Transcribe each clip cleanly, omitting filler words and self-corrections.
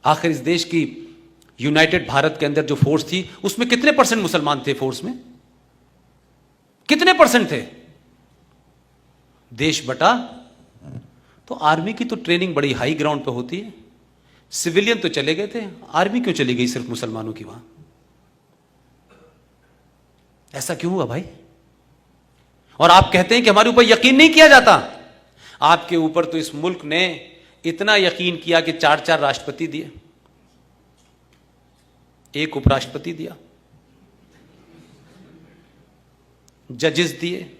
आखिर इस देश की यूनाइटेड भारत के अंदर जो फोर्स थी उसमें कितने परसेंट मुसलमान थे? फोर्स में कितने परसेंट थे? देश बटा तो आर्मी की तो ट्रेनिंग बड़ी हाई ग्राउंड पे होती है, सिविलियन तो चले गए थे, आर्मी क्यों चली गई सिर्फ मुसलमानों की वहां? ऐसा क्यों हुआ भाई? और आप कहते हैं कि हमारे ऊपर यकीन नहीं किया जाता। आपके ऊपर तो इस मुल्क ने इतना यकीन किया कि 4-4 राष्ट्रपति दिए, 1 उपराष्ट्रपति दिया, जजेस दिए।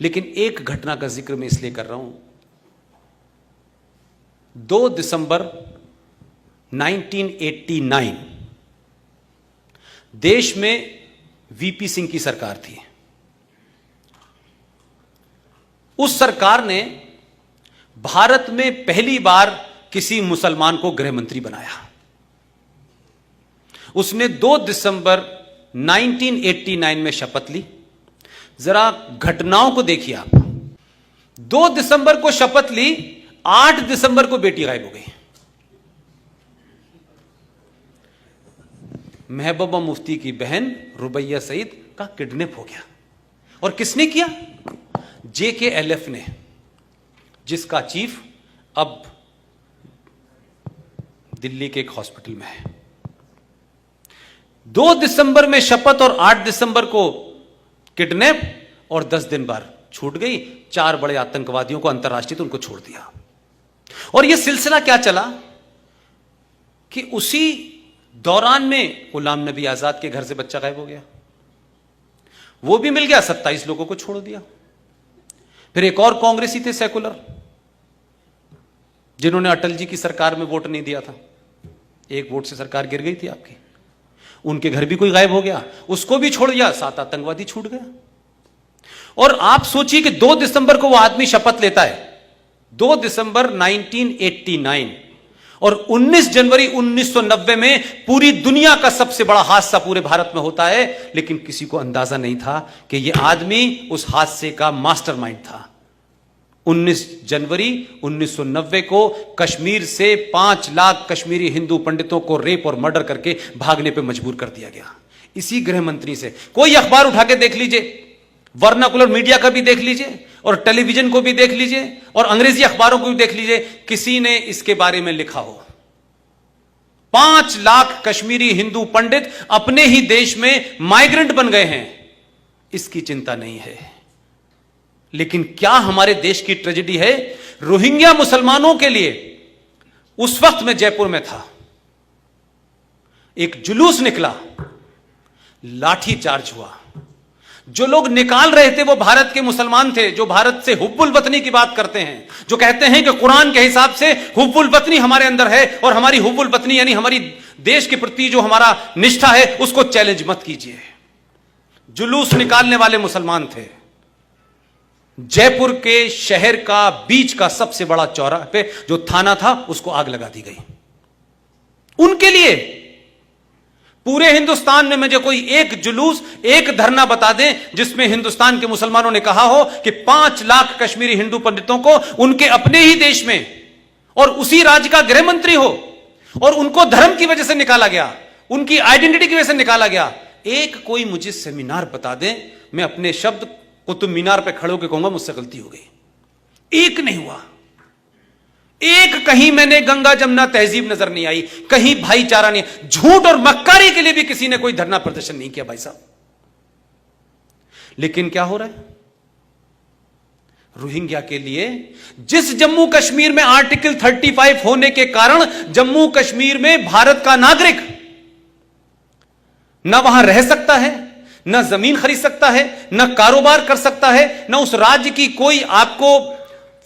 लेकिन एक घटना का जिक्र मैं इसलिए कर रहा हूं, 2 दिसंबर 1989 देश में वीपी सिंह की सरकार थी। उस सरकार ने भारत में पहली बार किसी मुसलमान को गृह मंत्री बनाया। उसने 2 दिसंबर 1989 में शपथ ली। जरा घटनाओं को देखिए आप। 2 दिसंबर को शपथ ली, 8 दिसंबर को बेटी गायब हो गई। महबूबा मुफ्ती की बहन रुबैया सईद का किडनैप हो गया। और किसने किया? JKLF ने, जिसका चीफ अब दिल्ली के एक हॉस्पिटल में है। 2 दिसंबर में शपथ और 8 दिसंबर को किडनैप, और 10 दिन बाद छूट गई। 4 बड़े आतंकवादियों को अंतर्राष्ट्रीय तो उनको छोड़ दिया। और यह सिलसिला क्या चला कि उसी दौरान में गुलाम नबी आजाद के घर से बच्चा गायब हो गया, वो भी मिल गया, 27 लोगों को छोड़ दिया। फिर एक और कांग्रेसी थे सेकुलर, जिन्होंने अटल जी की सरकार में वोट नहीं दिया था, 1 वोट से सरकार गिर गई थी आपकी, उनके घर भी कोई गायब हो गया, उसको भी छोड़ दिया, 7 आतंकवादी छूट गया। और आप सोचिए कि 2 दिसंबर को वो आदमी शपथ लेता है, 2 दिसंबर 1989, और 19 जनवरी 1990 में पूरी दुनिया का सबसे बड़ा हादसा पूरे भारत में होता है। लेकिन किसी को अंदाजा नहीं था कि यह आदमी उस हादसे का मास्टरमाइंड था। 19 जनवरी 1990 को कश्मीर से 5 लाख कश्मीरी हिंदू पंडितों को रेप और मर्डर करके भागने पे मजबूर कर दिया गया, इसी गृह मंत्री से। कोई अखबार उठा के देख लीजिए, वर्नाकुलर मीडिया का भी देख लीजिए, और टेलीविजन को भी देख लीजिए, और अंग्रेजी अखबारों को भी देख लीजिए, किसी ने इसके बारे में लिखा हो। 5 लाख कश्मीरी हिंदू पंडित अपने ही देश में माइग्रेंट बन गए हैं, इसकी चिंता नहीं है। लेकिन क्या हमारे देश की ट्रेजेडी है? रोहिंग्या मुसलमानों के लिए उस वक्त मैं जयपुर में था, एक जुलूस निकला, लाठी चार्ज हुआ। जो लोग निकाल रहे थे वो भारत के मुसलमान थे, जो भारत से हुब्बुल वतनी की बात करते हैं, जो कहते हैं कि कुरान के हिसाब से हुब्बुल वतनी हमारे अंदर है, और हमारी हुब्बुल वतनी यानी हमारी देश के प्रति जो हमारा निष्ठा है उसको चैलेंज मत कीजिए। जुलूस निकालने वाले मुसलमान थे। जयपुर के शहर का बीच का सबसे बड़ा चौराहे पे जो थाना था उसको आग लगा दी गई। उनके लिए पूरे हिंदुस्तान में मुझे कोई एक जुलूस, एक धरना बता दें जिसमें हिंदुस्तान के मुसलमानों ने कहा हो कि 5 लाख कश्मीरी हिंदू पंडितों को उनके अपने ही देश में और उसी राज्य का गृह मंत्री हो, और उनको धर्म की वजह से निकाला गया, उनकी आइडेंटिटी की वजह से निकाला गया। एक कोई मुझे सेमिनार बता दें, मैं अपने शब्द कुतुब मीनार पे खड़े होकर कहूंगा मुझसे गलती हो गई। एक नहीं हुआ, एक कहीं मैंने गंगा जमुना तहजीब नजर नहीं आई, कहीं भाईचारा नहीं। झूठ और मक्कारी के लिए भी किसी ने कोई धरना प्रदर्शन नहीं किया भाई साहब। लेकिन क्या हो रहा है रोहिंग्या के लिए? जिस जम्मू कश्मीर में आर्टिकल 35 होने के कारण जम्मू कश्मीर में भारत का नागरिक न वहां रह सकता है, न जमीन खरीद सकता है, न कारोबार कर सकता है, न उस राज्य की कोई आपको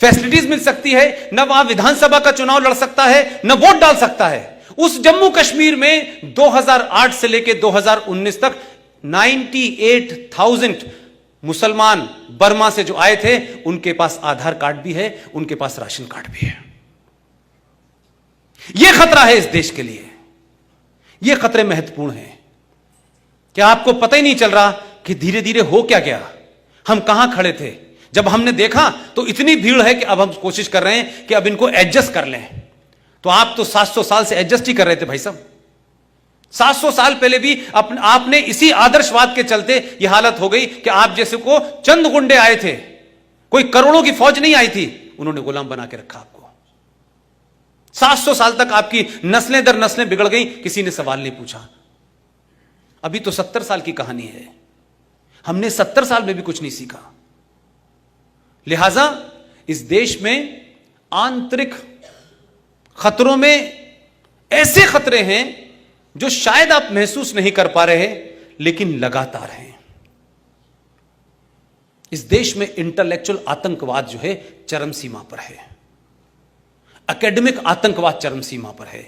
फैसिलिटीज मिल सकती है, न वहां विधानसभा का चुनाव लड़ सकता है, न वोट डाल सकता है। उस जम्मू कश्मीर में 2008 से लेकर 2019 तक 98,000 मुसलमान बर्मा से जो आए थे, उनके पास आधार कार्ड भी है, उनके पास राशन कार्ड भी है। यह खतरा है इस देश के लिए। यह खतरे महत्वपूर्ण हैं। क्या आपको पता ही नहीं चल रहा कि धीरे धीरे हो क्या गया? हम कहां खड़े थे जब हमने देखा तो इतनी भीड़ है कि अब हम कोशिश कर रहे हैं कि अब इनको एडजस्ट कर लें। तो आप तो 700 साल से एडजस्ट ही कर रहे थे भाई साहब। 700 साल पहले भी आपने इसी आदर्शवाद के चलते यह हालत हो गई कि आप जैसे को चंद गुंडे आए थे, कोई करोड़ों की फौज नहीं आई थी, उन्होंने गुलाम बना के रखा आपको। 700 साल तक आपकी नस्लें दर नस्लें बिगड़ गई, किसी ने सवाल नहीं पूछा। अभी तो 70 साल की कहानी है, हमने 70 साल में भी कुछ नहीं सीखा। लिहाजा इस देश में आंतरिक खतरों में ऐसे खतरे हैं जो शायद आप महसूस नहीं कर पा रहे, लेकिन लगातार हैं। इस देश में इंटेलेक्चुअल आतंकवाद जो है चरम सीमा पर है, एकेडमिक आतंकवाद चरम सीमा पर है।